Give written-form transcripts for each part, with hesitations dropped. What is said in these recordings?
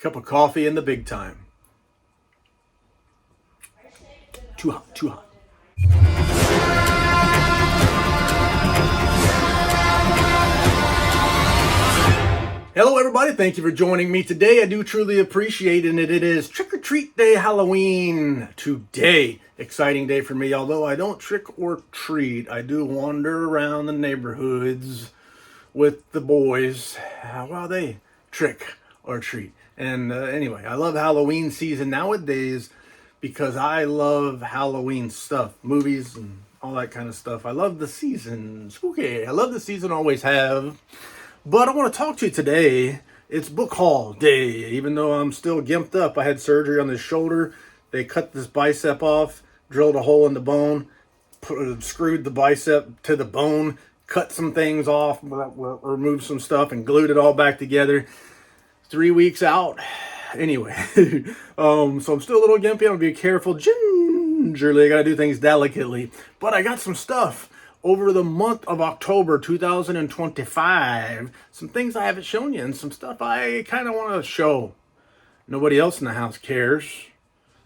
Cup of coffee in the big time. Too hot, too hot. Hello everybody, thank you for joining me today. I do truly appreciate it. It is Trick or Treat Day, Halloween today. Exciting day for me. Although I don't trick or treat, I do wander around the neighborhoods with the boys while they trick or treat. And anyway, I love Halloween season nowadays because I love Halloween stuff, movies and all that kind of stuff. I love the season. Spooky. I love the season, always have. But I want to talk to you today. It's book haul day. Even though I'm still gimped up, I had surgery on this shoulder. They cut this bicep off, drilled a hole in the bone, screwed the bicep to the bone, cut some things off, removed some stuff, and glued it all back together. 3 weeks out. Anyway, so I'm still a little gimpy. I'm going to be careful. Gingerly, I got to do things delicately. But I got some stuff. Over the month of October 2025, some things I haven't shown you and some stuff I kind of want to show. Nobody else in the house cares,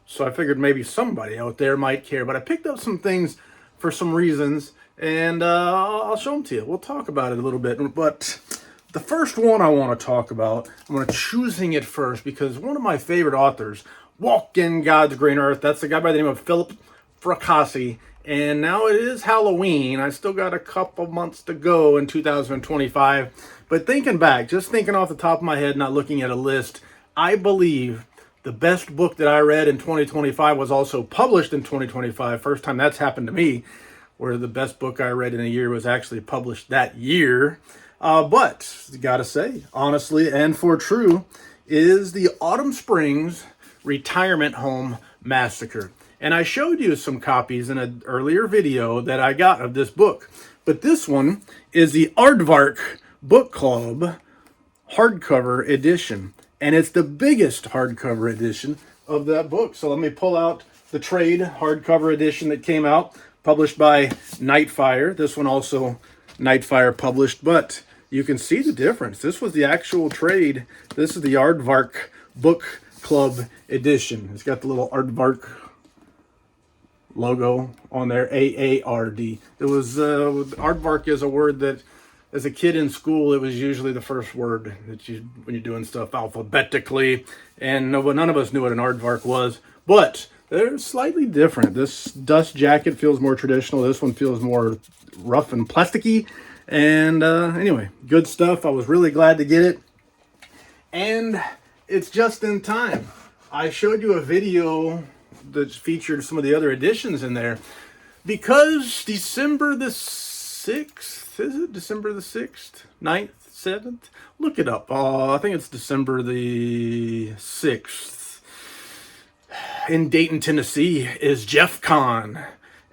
so I figured maybe somebody out there might care. But I picked up some things for some reasons, and I'll show them to you. We'll talk about it a little bit. But the first one I want to talk about, I'm going to choosing it first because one of my favorite authors, Walk in God's Green Earth, that's the guy by the name of Philip Fracassi. And now it is Halloween. I still got a couple months to go in 2025. But thinking back, just thinking off the top of my head, not looking at a list, I believe the best book that I read in 2025 was also published in 2025. First time that's happened to me, where the best book I read in a year was actually published that year. But, gotta say, honestly and for true, is the Autumn Springs Retirement Home Massacre. And I showed you some copies in an earlier video that I got of this book. But this one is the Aardvark Book Club hardcover edition. And it's the biggest hardcover edition of that book. So let me pull out the trade hardcover edition that came out, published by Nightfire. This one also Nightfire published, but you can see the difference. This was the actual trade. This is the Aardvark Book Club edition. It's got the little Aardvark logo on there, AARD. It was aardvark is a word that as a kid in school it was usually the first word that you when you're doing stuff alphabetically, and none of us knew what an aardvark was, but they're slightly different. This dust jacket feels more traditional. This one feels more rough and plasticky. And anyway, good stuff. I was really glad to get it, and it's just in time. I showed you a video that featured some of the other editions in there because December the 6th, is it December the 6th, 9th, 7th? Look it up. I think it's December the 6th. In Dayton, Tennessee is Jeff Con,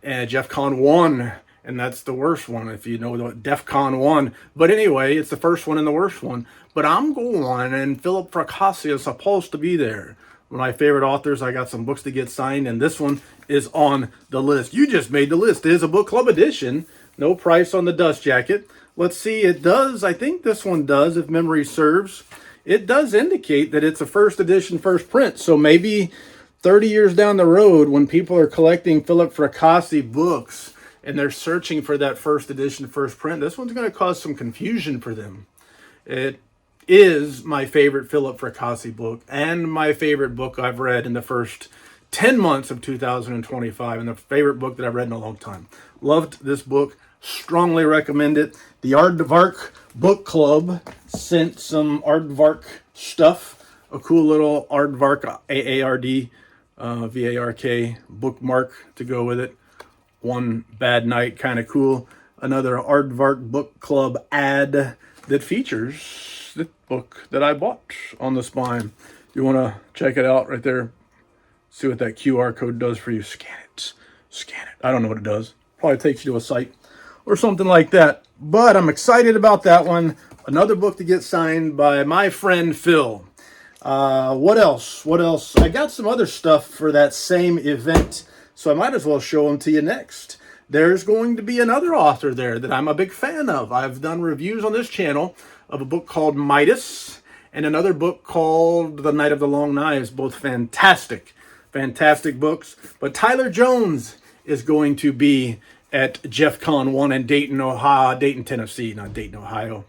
and Jeff Con 1, and that's the worst one if you know what DEF CON 1. But anyway, it's the first one and the worst one. But I'm going, and Philip Fracassi is supposed to be there. One of my favorite authors. I got some books to get signed, and this one is on the list. You just made the list. It is a book club edition. No price on the dust jacket. Let's see. It does. I think this one does, if memory serves. It does indicate that it's a first edition, first print. So maybe 30 years down the road, when people are collecting Philip Fracassi books and they're searching for that first edition, first print, this one's going to cause some confusion for them. It is my favorite Philip Fracassi book and my favorite book I've read in the first 10 months of 2025, and the favorite book that I've read in a long time. Loved this book. Strongly recommend it. The Aardvark Book Club sent some Aardvark stuff. A cool little Aardvark, AARD, VARK bookmark to go with it. One Bad Night, kind of cool. Another Aardvark Book Club ad that features the book that I bought on the spine. You want to check it out right there, see what that QR code does for you. Scan it. I don't know what it does. Probably takes you to a site or something like that. But I'm excited about that one. Another book to get signed by my friend Phil. What else? I got some other stuff for that same event, so I might as well show them to you next. There's going to be another author there that I'm a big fan of. I've done reviews on this channel of a book called Midas, and another book called The Night of the Long Knives. Both fantastic books. But Tyler Jones is going to be at Jeff Con 1 in Dayton, Tennessee, not Dayton, Ohio.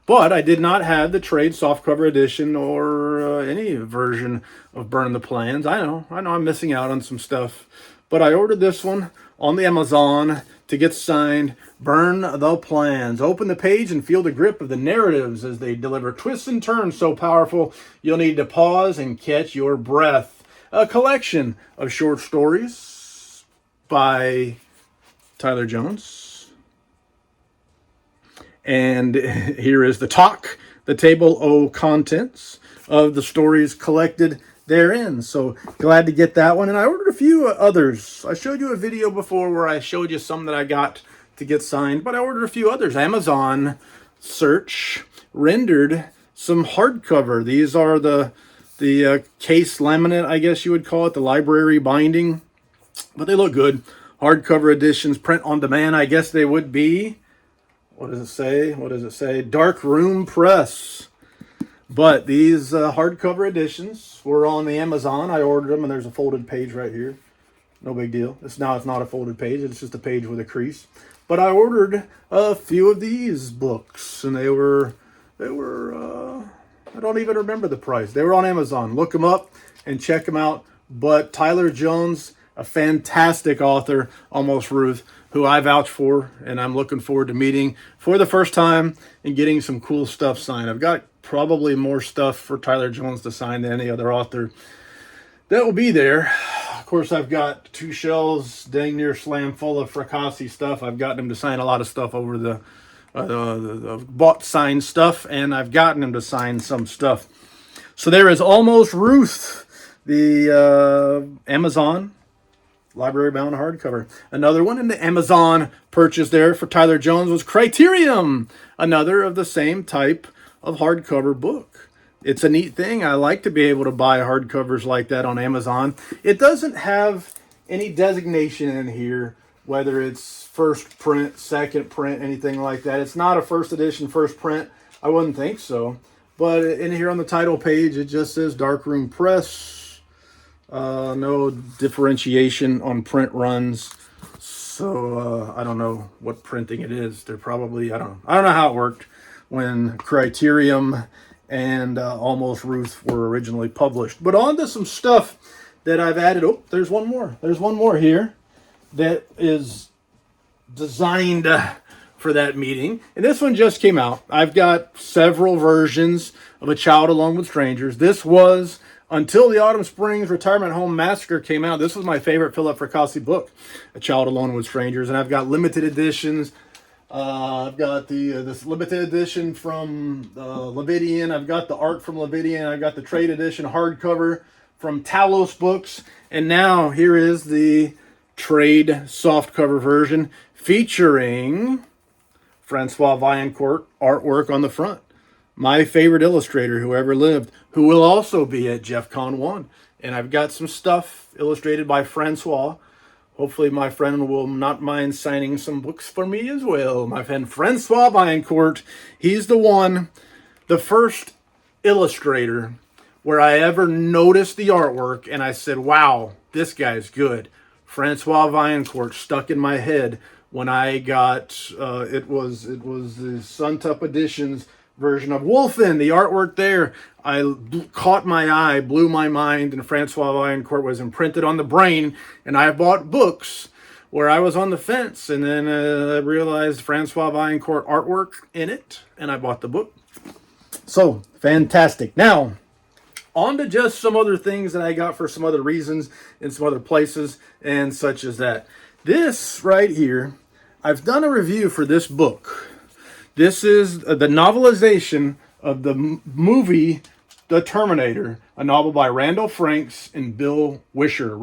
But I did not have the trade softcover edition or any version of Burn the Plans. I know I'm missing out on some stuff. But I ordered this one on the Amazon to get signed. Burn the Plans. Open the page and feel the grip of the narratives as they deliver twists and turns so powerful you'll need to pause and catch your breath. A collection of short stories by Tyler Jones. And here is the table o' contents of the stories collected therein. So glad to get that one. And I ordered a few others. I showed you a video before where I showed you some that I got to get signed, but I ordered a few others. Amazon search rendered some hardcover. These are the case laminate, I guess you would call it, the library binding, but they look good. Hardcover editions, print on demand, I guess they would be. What does it say? Dark Room Press. But these hardcover editions were on the Amazon. I ordered them, and there's a folded page right here. No big deal. It's not a folded page. It's just a page with a crease. But I ordered a few of these books, and they were I don't even remember the price. They were on Amazon. Look them up and check them out. But Tyler Jones, a fantastic author, Almost Ruth, who I vouch for, and I'm looking forward to meeting for the first time and getting some cool stuff signed. I've got probably more stuff for Tyler Jones to sign than any other author that will be there. Of course, I've got 2 shelves dang near slam full of Fracassi stuff. I've gotten him to sign a lot of stuff over the bought signed stuff, and I've gotten him to sign some stuff. So there is Almost Ruth, the Amazon library bound hardcover. Another one in the Amazon purchase there for Tyler Jones was Criterium, another of the same type of hardcover book. It's a neat thing. I like to be able to buy hardcovers like that on Amazon. It doesn't have any designation in here, whether it's first print, second print, anything like that. It's not a first edition, first print. I wouldn't think so. But in here on the title page, it just says Darkroom Press. No differentiation on print runs, so I don't know what printing it is. They're probably I don't know how it worked when Criterium and Almost Ruth were originally published. But on to some stuff that I've added. Oh, there's one more. There's one more here that is designed for that meeting, and this one just came out. I've got several versions of A Child Alone with Strangers. This was until the Autumn Springs Retirement Home Massacre came out. This was my favorite Philip Fracassi book, A Child Alone with Strangers. And I've got limited editions. I've got this limited edition from Levidian. I've got the art from Levidian. I've got the trade edition hardcover from Talos Books. And now here is the trade softcover version featuring Francois Vaillancourt artwork on the front. My favorite illustrator who ever lived, who will also be at Jeff Con 1. And I've got some stuff illustrated by Francois. Hopefully my friend will not mind signing some books for me as well. My friend Francois Vaillancourt, he's the first illustrator where I ever noticed the artwork and I said, wow, this guy's good. Francois Vaillancourt stuck in my head when I got, it was the Suntup Editions version of Wolfen. The artwork there, caught my eye, blew my mind, and Francois Vaillancourt was imprinted on the brain. And I bought books where I was on the fence, and then I realized Francois Vaillancourt artwork in it, and I bought the book. So, fantastic. Now, on to just some other things that I got for some other reasons in some other places, and such as that. This right here, I've done a review for this book. This is the novelization of the movie The Terminator, a novel by Randall Frakes and Bill Wisher.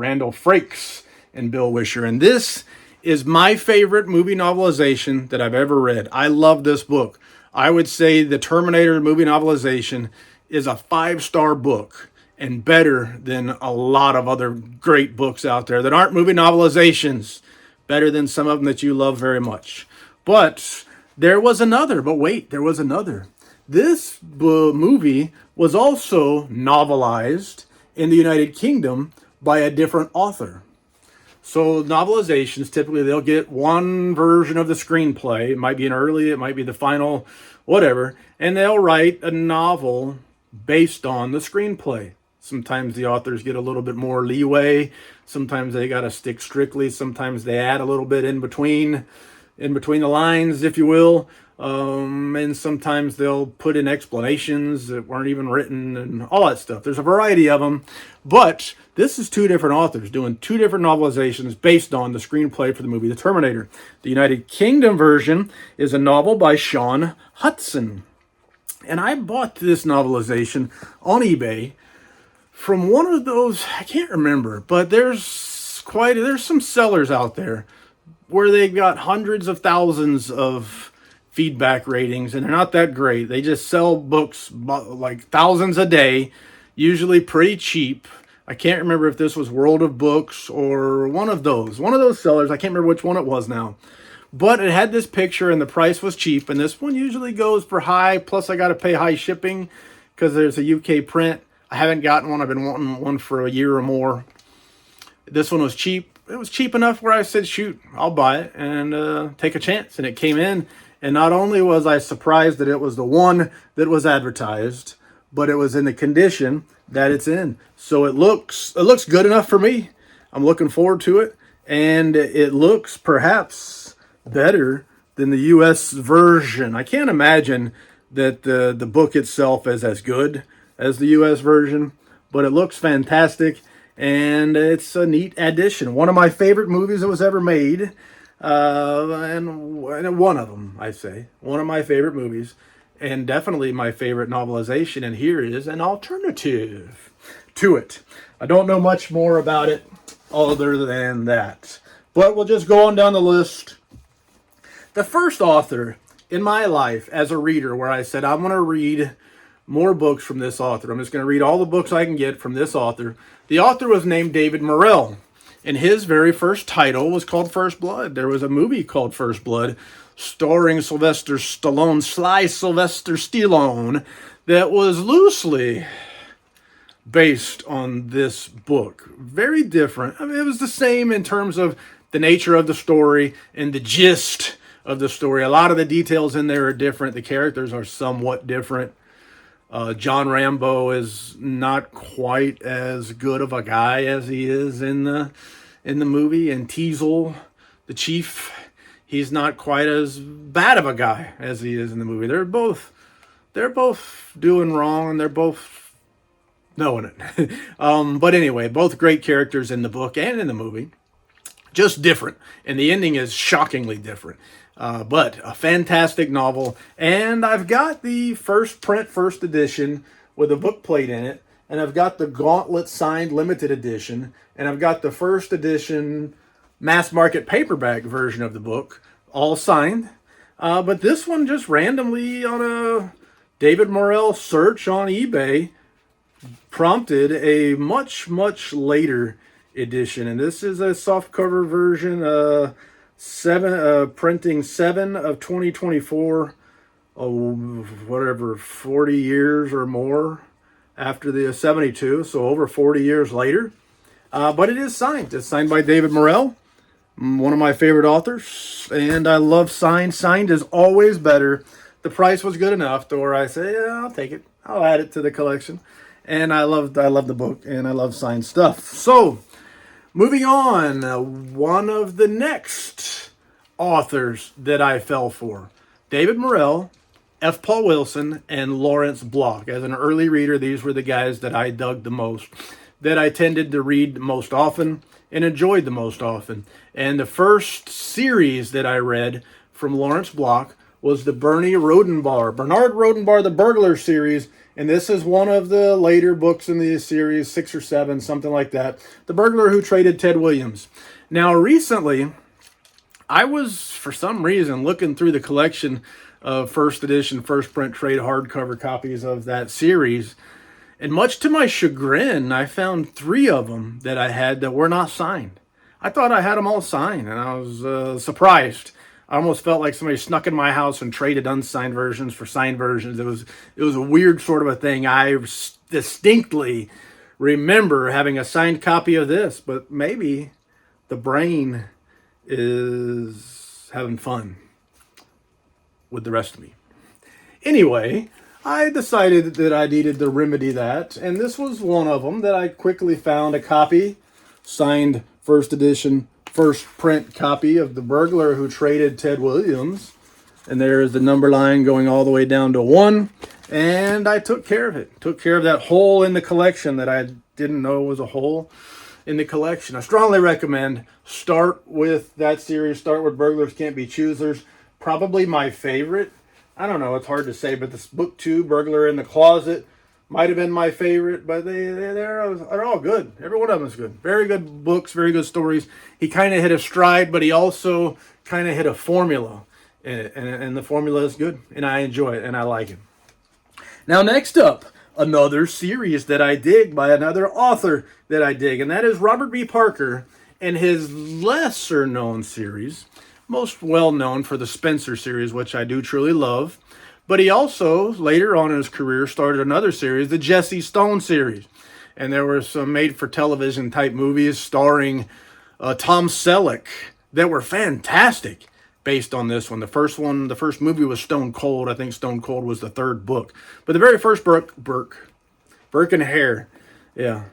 And this is my favorite movie novelization that I've ever read. I love this book. I would say The Terminator movie novelization is a 5-star book and better than a lot of other great books out there that aren't movie novelizations. Better than some of them that you love very much. But there was another. This movie was also novelized in the United Kingdom by a different author. So novelizations, typically they'll get one version of the screenplay. It might be an early, it might be the final, whatever. And they'll write a novel based on the screenplay. Sometimes the authors get a little bit more leeway. Sometimes they got to stick strictly. Sometimes they add a little bit in between the lines, if you will. And sometimes they'll put in explanations that weren't even written and all that stuff. There's a variety of them. But this is two different authors doing two different novelizations based on the screenplay for the movie The Terminator. The United Kingdom version is a novel by Sean Hudson. And I bought this novelization on eBay from one of those, I can't remember, but there's some sellers out there where they've got hundreds of thousands of feedback ratings, and they're not that great. They just sell books like thousands a day, usually pretty cheap. I can't remember if this was World of Books or one of those sellers. I can't remember which one it was now. But it had this picture and the price was cheap, and this one usually goes for high, plus I got to pay high shipping because there's a UK print. I haven't gotten one. I've been wanting one for a year or more. This one was cheap. It was cheap enough where I said, shoot, I'll buy it and take a chance. And it came in. And not only was I surprised that it was the one that was advertised, but it was in the condition that it's in. So it looks good enough for me. I'm looking forward to it. And it looks perhaps better than the US version. I can't imagine that the book itself is as good as the US version, but it looks fantastic. And it's a neat addition. One of my favorite movies that was ever made. And one of them, I say. One of my favorite movies. And definitely my favorite novelization. And here is an alternative to it. I don't know much more about it other than that. But we'll just go on down the list. The first author in my life as a reader where I said, I'm going to read more books from this author. I'm just going to read all the books I can get from this author. The author was named David Morrell, and his very first title was called First Blood. There was a movie called First Blood, starring Sylvester Stallone, Sly Sylvester Stallone, that was loosely based on this book. Very different. I mean, it was the same in terms of the nature of the story and the gist of the story. A lot of the details in there are different. The characters are somewhat different. John Rambo is not quite as good of a guy as he is in the movie. And Teasel, the chief, he's not quite as bad of a guy as he is in the movie. They're both doing wrong, and they're both knowing it. But anyway, both great characters in the book and in the movie. Just different. And the ending is shockingly different. But a fantastic novel. And I've got the first print, first edition with a book plate in it. And I've got the Gauntlet signed limited edition. And I've got the first edition mass market paperback version of the book, all signed. But this one just randomly on a David Morrell search on eBay prompted a much, much later edition. And this is a softcover version, printing 7 of 2024, whatever, 40 years or more after the 72, so over 40 years later. But it is signed. It's signed by David Morrell, one of my favorite authors, and I love signed. Signed is always better. The price was good enough to where I say, yeah, I'll take it. I'll add it to the collection. And I love the book, and I love signed stuff. So, moving on, one of the next authors that I fell for, David Morrell, F. Paul Wilson, and Lawrence Block. As an early reader, these were the guys that I dug the most, that I tended to read most often and enjoyed the most often. And the first series that I read from Lawrence Block was the Bernard Rodenbar, the Burglar series. And this is one of the later books in the series, 6 or 7, something like that. The Burglar Who Traded Ted Williams. Now, recently, I was, for some reason, looking through the collection of first edition, first print trade hardcover copies of that series. And much to my chagrin, I found 3 of them that I had that were not signed. I thought I had them all signed, and I was surprised. I almost felt like somebody snuck in my house and traded unsigned versions for signed versions. It was a weird sort of a thing. I distinctly remember having a signed copy of this, but maybe the brain is having fun with the rest of me. Anyway, I decided that I needed to remedy that, and this was one of them that I quickly found a copy, signed first edition, first print copy of The Burglar Who Traded Ted Williams. And there is the number line going all the way down to 1. And I took care of it. Took care of that hole in the collection that I didn't know was a hole in the collection. I strongly recommend start with that series. Start with Burglars Can't Be Choosers. Probably my favorite. I don't know, it's hard to say, but this book 2, Burglar in the Closet, might have been my favorite, but they're all good. Every one of them is good. Very good books, very good stories. He kind of hit a stride, but he also kind of hit a formula. And the formula is good, and I enjoy it, and I like it. Now, next up, another series that I dig by another author that I dig, and that is Robert B. Parker and his lesser-known series, most well-known for the Spencer series, which I do truly love. But he also, later on in his career, started another series, the Jesse Stone series. And there were some made-for-television type movies starring Tom Selleck that were fantastic based on this one. The first movie was Stone Cold. I think Stone Cold was the third book. But the very first Burke and Hare, yeah.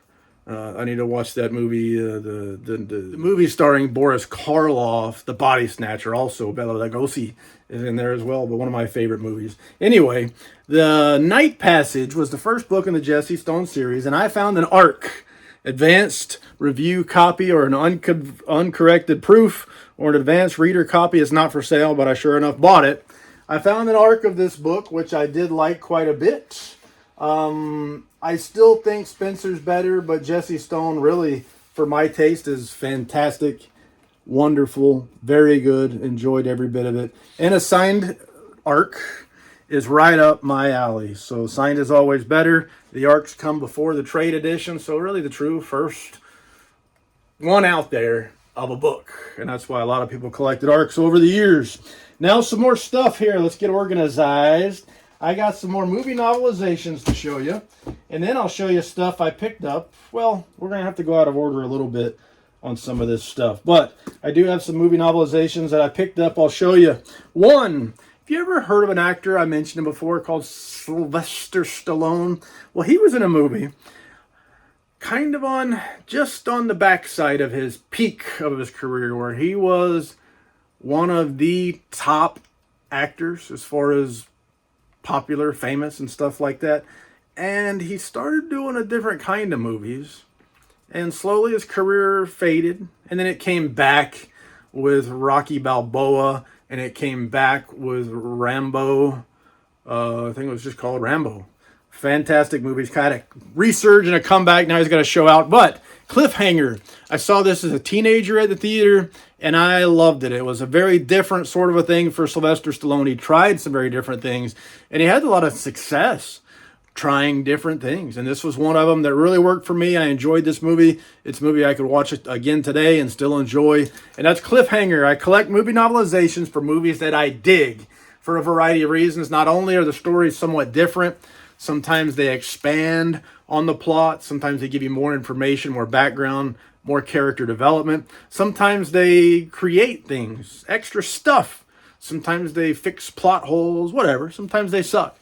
I need to watch that movie. The movie starring Boris Karloff, The Body Snatcher, also Bela Lugosi is in there as well, but one of my favorite movies. Anyway, The Night Passage was the first book in the Jesse Stone series, and I found an ARC, advanced review copy, or an uncorrected proof, or an advanced reader copy. It's not for sale, but I sure enough bought it. I found an ARC of this book, which I did like quite a bit. I still think Spencer's better, but Jesse Stone really, for my taste, is fantastic, wonderful, very good, enjoyed every bit of it. And a signed ARC is right up my alley. So signed is always better. The ARCs come before the trade edition, so really the true first one out there of a book. And that's why a lot of people collected ARCs over the years. Now some more stuff here. Let's get organized. I got some more movie novelizations to show you, and then I'll show you stuff I picked up. Well, we're going to have to go out of order a little bit on some of this stuff, but I do have some movie novelizations that I picked up. I'll show you. One, have you ever heard of an actor, I mentioned him before, called Sylvester Stallone? Well, he was in a movie kind of just on the backside of his peak of his career, where he was one of the top actors as far as popular, famous, and stuff like that. And he started doing a different kind of movies, and slowly his career faded, and then it came back with Rocky Balboa, and it came back with Rambo. I think it was just called Rambo. Fantastic movies, kind of resurge and a comeback. Now he's got a show out. But Cliffhanger, I saw this as a teenager at the theater, and I loved it. It was a very different sort of a thing for Sylvester Stallone. He tried some very different things, and he had a lot of success trying different things. And this was one of them that really worked for me. I enjoyed this movie. It's a movie I could watch it again today and still enjoy. And that's Cliffhanger. I collect movie novelizations for movies that I dig for a variety of reasons. Not only are the stories somewhat different, sometimes they expand on the plot. Sometimes they give you more information, more background, more character development. Sometimes they create things, extra stuff. Sometimes they fix plot holes, whatever. Sometimes they suck.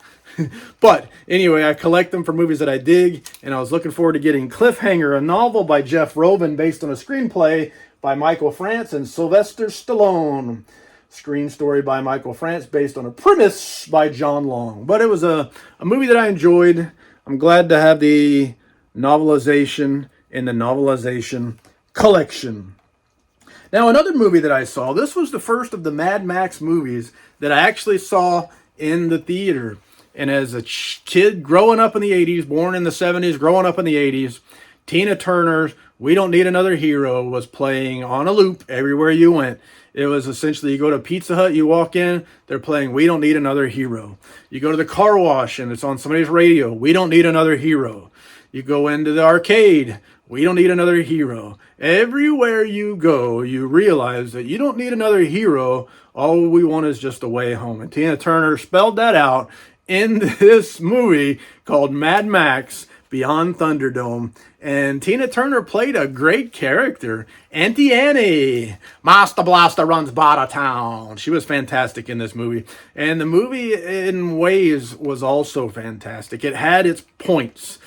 But anyway, I collect them for movies that I dig, and I was looking forward to getting Cliffhanger, a novel by Jeff Robin based on a screenplay by Michael France and Sylvester Stallone. Screen story by Michael France based on a premise by John Long. But it was a movie that I enjoyed. I'm glad to have the novelization in the novelization collection. Now, another movie that I saw, this was the first of the Mad Max movies that I actually saw in the theater. And as a kid growing up in the 80s, born in the 70s, growing up in the 80s, Tina Turner's We Don't Need Another Hero was playing on a loop everywhere you went. It was essentially, you go to Pizza Hut, you walk in, they're playing We Don't Need Another Hero. You go to the car wash and it's on somebody's radio, We Don't Need Another Hero. You go into the arcade. We don't need another hero. Everywhere you go, you realize that you don't need another hero. All we want is just a way home. And Tina Turner spelled that out in this movie called Mad Max Beyond Thunderdome. And Tina Turner played a great character, Auntie Annie. Master Blaster runs Bada Town. She was fantastic in this movie. And the movie, in ways, was also fantastic. It had its points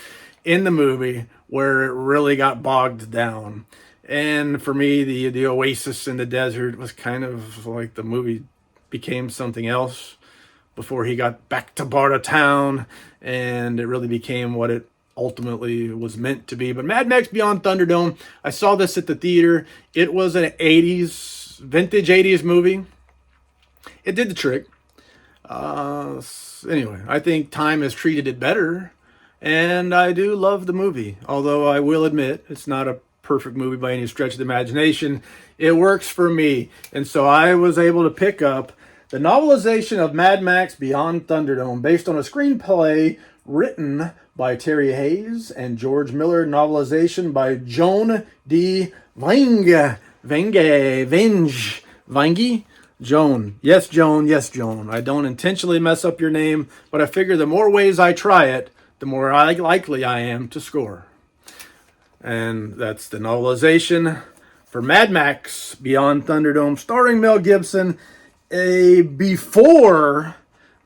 in the movie where it really got bogged down. And for me, the oasis in the desert was kind of like the movie became something else before he got back to Bada Town, and it really became what it ultimately was meant to be. But Mad Max Beyond Thunderdome, I saw this at the theater. It was an 80s, vintage 80s movie. It did the trick. Anyway, I think time has treated it better, and I do love the movie. Although I will admit, it's not a perfect movie by any stretch of the imagination. It works for me. And so I was able to pick up the novelization of Mad Max Beyond Thunderdome, based on a screenplay written by Terry Hayes and George Miller, novelization by Joan D. Vange. Joan. Yes, Joan. Yes, Joan. I don't intentionally mess up your name, but I figure the more ways I try it, the more likely I am to score. And that's the novelization for Mad Max Beyond Thunderdome, starring Mel Gibson, before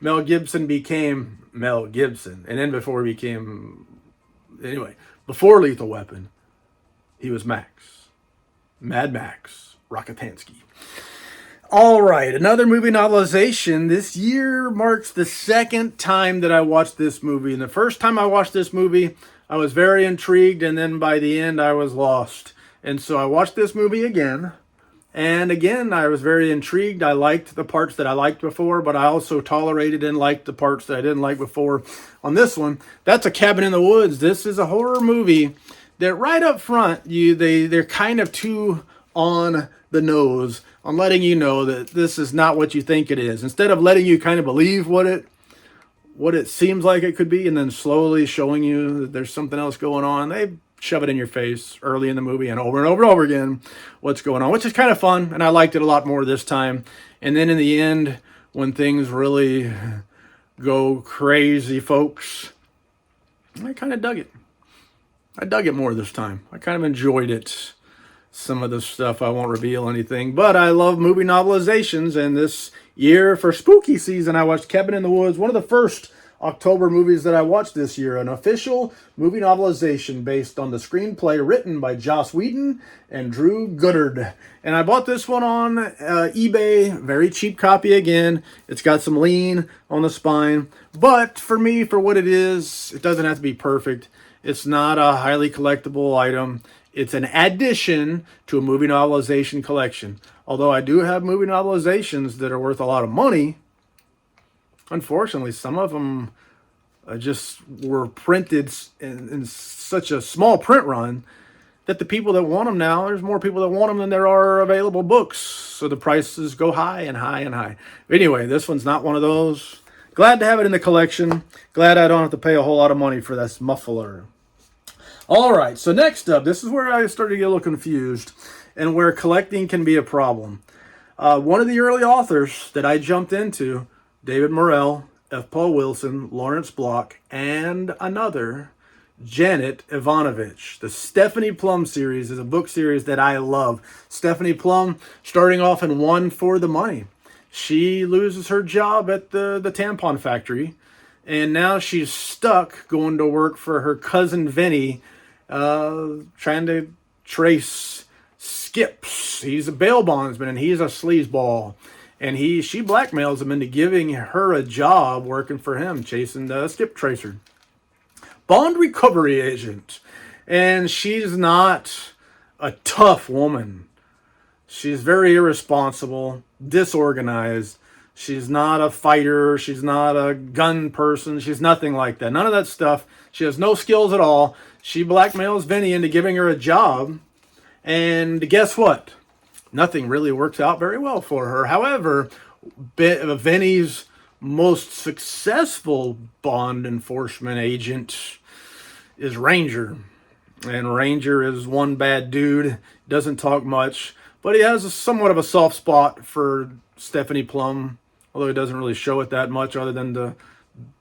Mel Gibson became Mel Gibson. And then before Lethal Weapon, he was Max. Mad Max Rockatansky. All right, another movie novelization. This year marks the second time that I watched this movie. And the first time I watched this movie, I was very intrigued, and then by the end, I was lost. And so I watched this movie again. And again, I was very intrigued. I liked the parts that I liked before, but I also tolerated and liked the parts that I didn't like before. On this one, that's A Cabin in the Woods. This is a horror movie that right up front, they're kind of too on the nose on letting you know that this is not what you think it is. Instead of letting you kind of believe what it seems like it could be, and then slowly showing you that there's something else going on, they shove it in your face early in the movie and over and over and over again what's going on, which is kind of fun, and I liked it a lot more this time. And then in the end, when things really go crazy, folks, I kind of dug it. I dug it more this time. I kind of enjoyed it. Some of the stuff, I won't reveal anything, but I love movie novelizations, and this year for spooky season, I watched Cabin in the Woods, one of the first October movies that I watched this year, an official movie novelization based on the screenplay written by Joss Whedon and Drew Goddard. And I bought this one on eBay, very cheap copy again. It's got some lean on the spine, but for me, for what it is, it doesn't have to be perfect. It's not a highly collectible item. It's an addition to a movie novelization collection. Although I do have movie novelizations that are worth a lot of money, unfortunately, some of them just were printed in such a small print run that the people that want them now, there's more people that want them than there are available books. So the prices go high and high and high. But anyway, this one's not one of those. Glad to have it in the collection. Glad I don't have to pay a whole lot of money for this muffler. All right, so next up, this is where I started to get a little confused and where collecting can be a problem. One of the early authors that I jumped into, David Morrell, F. Paul Wilson, Lawrence Block, and another, Janet Ivanovich. The Stephanie Plum series is a book series that I love. Stephanie Plum, starting off in One for the Money. She loses her job at the tampon factory, and now she's stuck going to work for her cousin Vinny, trying to trace Skips. He's a bail bondsman, and he's a sleazeball. And she blackmails him into giving her a job working for him, chasing the Skip Tracer. Bond recovery agent. And she's not a tough woman. She's very irresponsible, disorganized. She's not a fighter. She's not a gun person. She's nothing like that. None of that stuff. She has no skills at all. She blackmails Vinny into giving her a job. And guess what? Nothing really works out very well for her. However, Vinny's most successful Bond enforcement agent is Ranger. And Ranger is one bad dude, doesn't talk much, but he has somewhat of a soft spot for Stephanie Plum, although he doesn't really show it that much other than to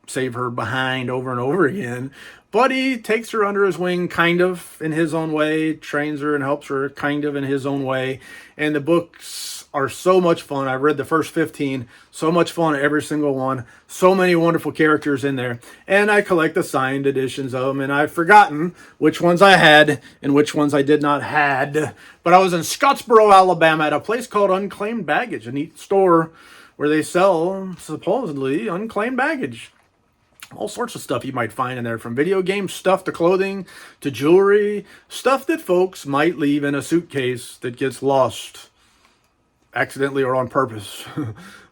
save her behind over and over again. But he takes her under his wing, kind of, in his own way, trains her and helps her, kind of, in his own way. And the books are so much fun. I've read the first 15. So much fun, every single one. So many wonderful characters in there. And I collect the signed editions of them. And I've forgotten which ones I had and which ones I did not had. But I was in Scottsboro, Alabama at a place called Unclaimed Baggage, a neat store where they sell, supposedly, unclaimed baggage. All sorts of stuff you might find in there, from video game stuff to clothing to jewelry. Stuff that folks might leave in a suitcase that gets lost accidentally or on purpose.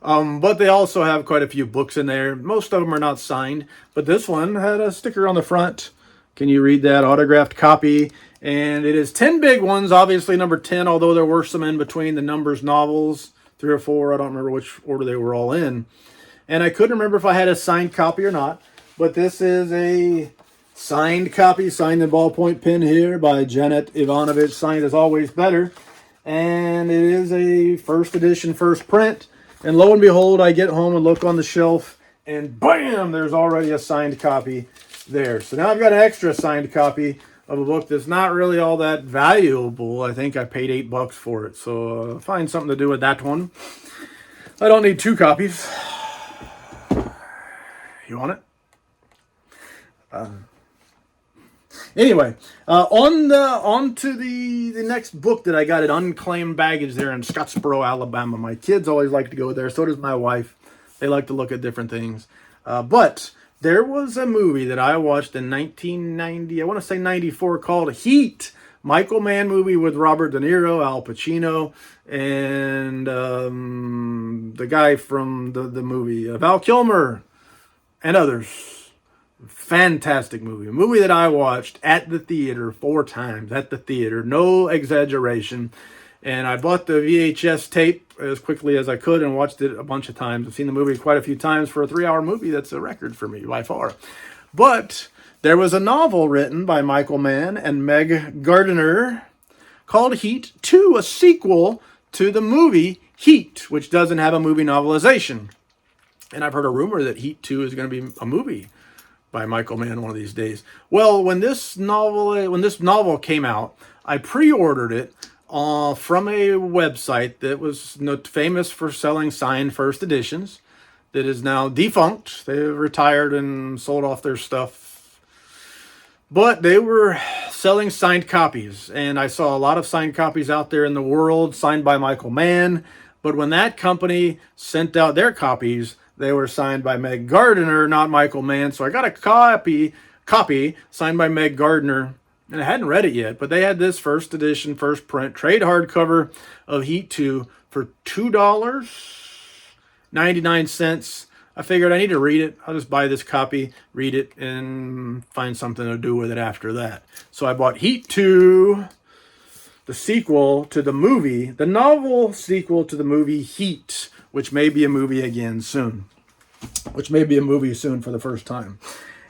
But they also have quite a few books in there. Most of them are not signed, but this one had a sticker on the front. Can you read that? Autographed copy. And it is 10 big ones, obviously number 10, although there were some in between the numbers novels, 3 or 4. I don't remember which order they were all in. And I couldn't remember if I had a signed copy or not, but this is a signed copy, signed in ballpoint pen here by Janet Ivanovich, signed as always better. And it is a first edition, first print. And lo and behold, I get home and look on the shelf, and bam, there's already a signed copy there. So now I've got an extra signed copy of a book that's not really all that valuable. I think I paid $8 for it. So find something to do with that one. I don't need 2 copies. You want it? Anyway, on to the next book that I got at Unclaimed Baggage there in Scottsboro, Alabama. My kids always like to go there. So does my wife. They like to look at different things. But there was a movie that I watched in 1990, I want to say 94, called Heat. Michael Mann movie with Robert De Niro, Al Pacino, and the guy from the movie, Val Kilmer, and others. Fantastic movie. A movie that I watched at the theater 4 times. At the theater. No exaggeration. And I bought the VHS tape as quickly as I could and watched it a bunch of times. I've seen the movie quite a few times. For a 3-hour movie, that's a record for me by far. But there was a novel written by Michael Mann and Meg Gardiner called Heat 2, a sequel to the movie Heat, which doesn't have a movie novelization. And I've heard a rumor that Heat 2 is going to be a movie by Michael Mann one of these days. Well, when this novel came out, I pre-ordered it from a website that was famous for selling signed first editions, that is now defunct. They retired and sold off their stuff. But they were selling signed copies, and I saw a lot of signed copies out there in the world, signed by Michael Mann. But when that company sent out their copies, they were signed by Meg Gardiner, not Michael Mann. So I got a copy signed by Meg Gardiner, and I hadn't read it yet, but they had this first edition, first print, trade hardcover of Heat 2 for $2.99. I figured I need to read it. I'll just buy this copy, read it, and find something to do with it after that. So I bought Heat 2, the sequel to the movie, the novel sequel to the movie Heat, which may be a movie again soon. Which may be a movie soon for the first time.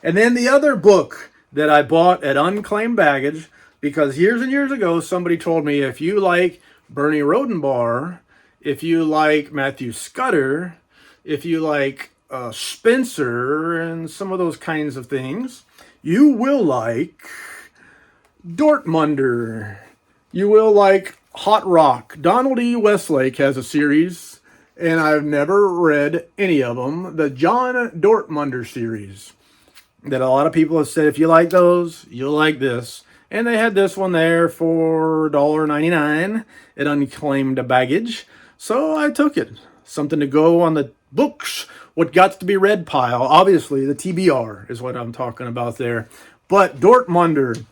And then the other book that I bought at Unclaimed Baggage, because years and years ago, somebody told me, if you like Bernie Rodenbar, if you like Matthew Scudder, if you like Spencer and some of those kinds of things, you will like Dortmunder. You will like Hot Rock. Donald E. Westlake has a series, and I've never read any of them. The John Dortmunder series, that a lot of people have said, if you like those, you'll like this. And they had this one there for $1.99 at Unclaimed Baggage. So I took it. Something to go on the books, what got to be read pile. Obviously, the TBR is what I'm talking about there. But Dortmunder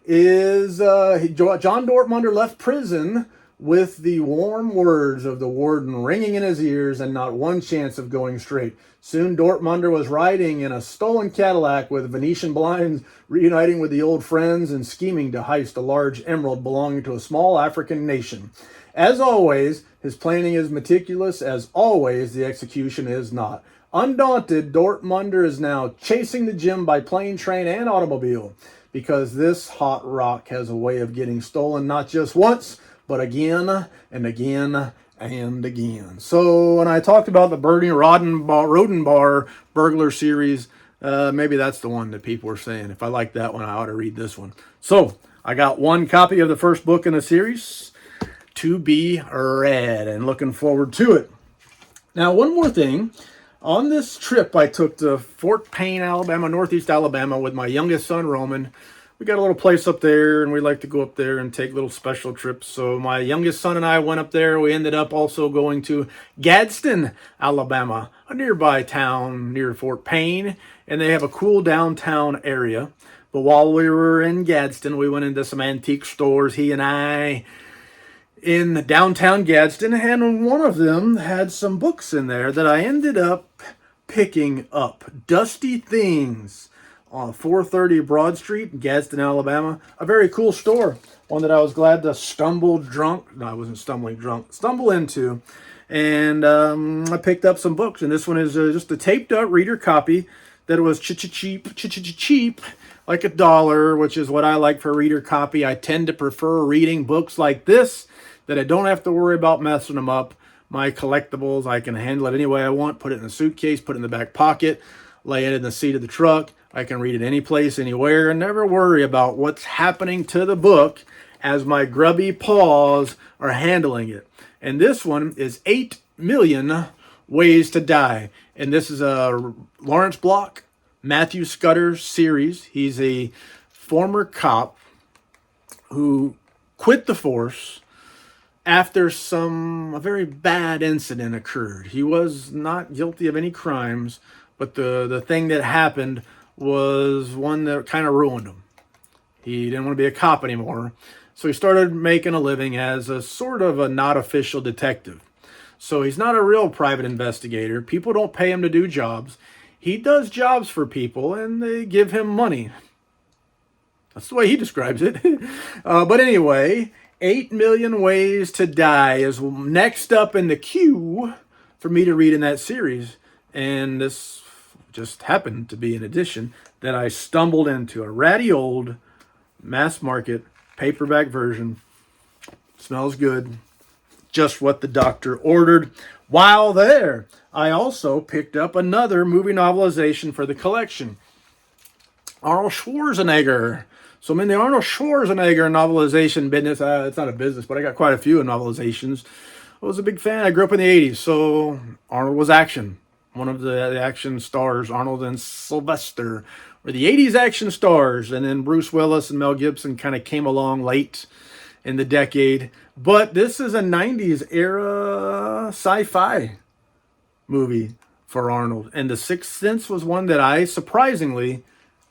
is, John Dortmunder left prison with the warm words of the warden ringing in his ears and not one chance of going straight. Soon Dortmunder was riding in a stolen Cadillac with Venetian blinds, reuniting with the old friends and scheming to heist a large emerald belonging to a small African nation. As always, his planning is meticulous. As always, the execution is not. Undaunted, Dortmunder is now chasing the gym by plane, train, and automobile because this hot rock has a way of getting stolen not just once, but again and again and again. So when I talked about the Bernie Rodenbar burglar series, maybe that's the one that people were saying. If I like that one, I ought to read this one. So I got one copy of the first book in the series to be read and looking forward to it. Now, one more thing. On this trip I took to Fort Payne, Alabama, Northeast Alabama with my youngest son, Roman. We got a little place up there, and we like to go up there and take little special trips. So my youngest son and I went up there. We ended up also going to Gadsden, Alabama, a nearby town near Fort Payne, and they have a cool downtown area. But while we were in Gadsden, we went into some antique stores, he and I, in downtown Gadsden, and one of them had some books in there that I ended up picking up. Dusty Things on 430 Broad Street, Gadsden, Alabama. A very cool store. One that I was glad to stumble into. And I picked up some books, and this one is just a taped up reader copy that was cheap, like $1, which is what I like for reader copy. I tend to prefer reading books like this that I don't have to worry about messing them up. My collectibles, I can handle it any way I want, put it in a suitcase, put it in the back pocket, lay it in the seat of the truck. I can read it any place, anywhere, and never worry about what's happening to the book as my grubby paws are handling it. And this one is 8 Million Ways to Die. And this is a Lawrence Block, Matthew Scudder series. He's a former cop who quit the force after a very bad incident occurred. He was not guilty of any crimes, but the thing that happened was one that kind of ruined him. He didn't want to be a cop anymore, so he started making a living as a sort of a not official detective. So he's not a real private investigator. People don't pay him to do jobs. He does jobs for people, and they give him money. That's the way he describes it. But anyway, 8 Million Ways to Die is next up in the queue for me to read in that series. And this just happened to be an edition that I stumbled into. A ratty old mass market paperback version. Smells good. Just what the doctor ordered. While there, I also picked up another movie novelization for the collection. Arnold Schwarzenegger. So I'm in the Arnold Schwarzenegger novelization business. It's not a business, but I got quite a few novelizations. I was a big fan. I grew up in the 80s, so Arnold was action. One of the action stars, Arnold and Sylvester, were the 80s action stars. And then Bruce Willis and Mel Gibson kind of came along late in the decade. But this is a 90s era sci-fi movie for Arnold. And The Sixth Sense was one that I surprisingly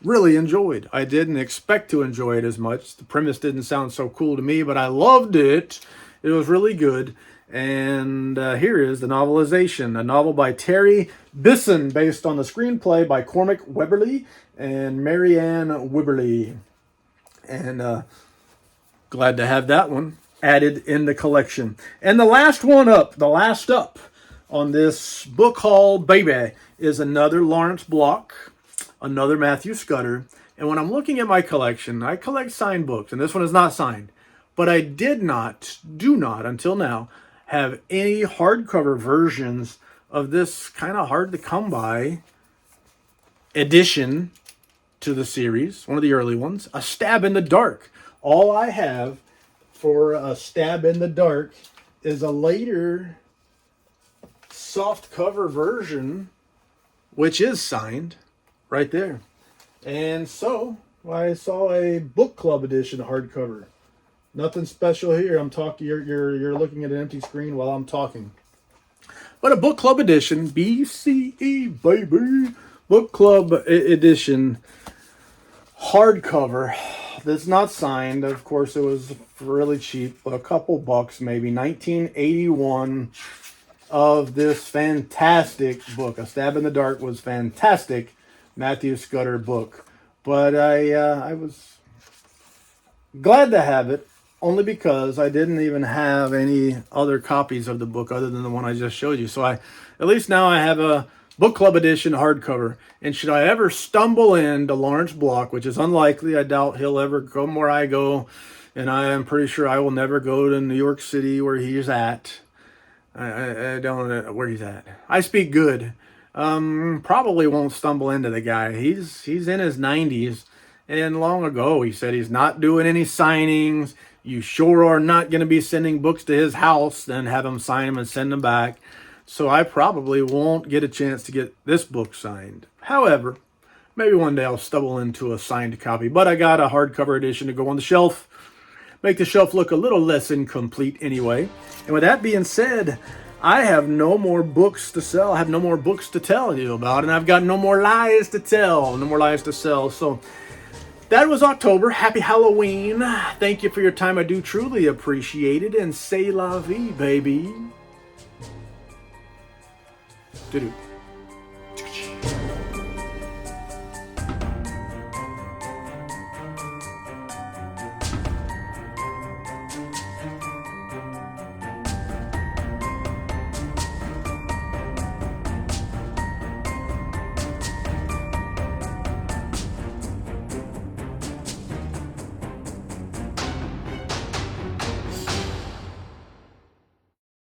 really enjoyed. I didn't expect to enjoy it as much. The premise didn't sound so cool to me, but I loved it. It was really good. And here is the novelization, a novel by Terry Bisson based on the screenplay by Cormac Webberley and Marianne Wibberley. And glad to have that one added in the collection. And the last up on this book haul, baby, is another Lawrence Block, another Matthew Scudder. And when I'm looking at my collection, I collect signed books, and this one is not signed. But I do not until now, have any hardcover versions of this kind of hard to come by addition to the series, one of the early ones, A Stab in the Dark. All I have for A Stab in the Dark is a later soft cover version, which is signed right there. And so I saw a book club edition hardcover. Nothing special here. I'm talking. You're looking at an empty screen while I'm talking. But a book club edition, BCE baby, book club edition hardcover. That's not signed. Of course, it was really cheap, a couple bucks maybe. 1981 of this fantastic book. A Stab in the Dark was fantastic. Matthew Scudder book, but I was glad to have it. Only because I didn't even have any other copies of the book other than the one I just showed you. So at least now I have a book club edition hardcover. And should I ever stumble into Lawrence Block, which is unlikely, I doubt he'll ever come where I go, and I am pretty sure I will never go to New York City where he's at. I don't know where he's at. I speak good. Probably won't stumble into the guy. He's in his 90s, and long ago he said he's not doing any signings. You sure are not going to be sending books to his house, then have him sign them and send them back. So I probably won't get a chance to get this book signed. However, maybe one day I'll stumble into a signed copy. But I got a hardcover edition to go on the shelf. Make the shelf look a little less incomplete anyway. And with that being said, I have no more books to sell. I have no more books to tell you about. And I've got no more lies to tell, no more lies to sell. So that was October. Happy Halloween. Thank you for your time. I do truly appreciate it. And c'est la vie, baby. Doo-doo.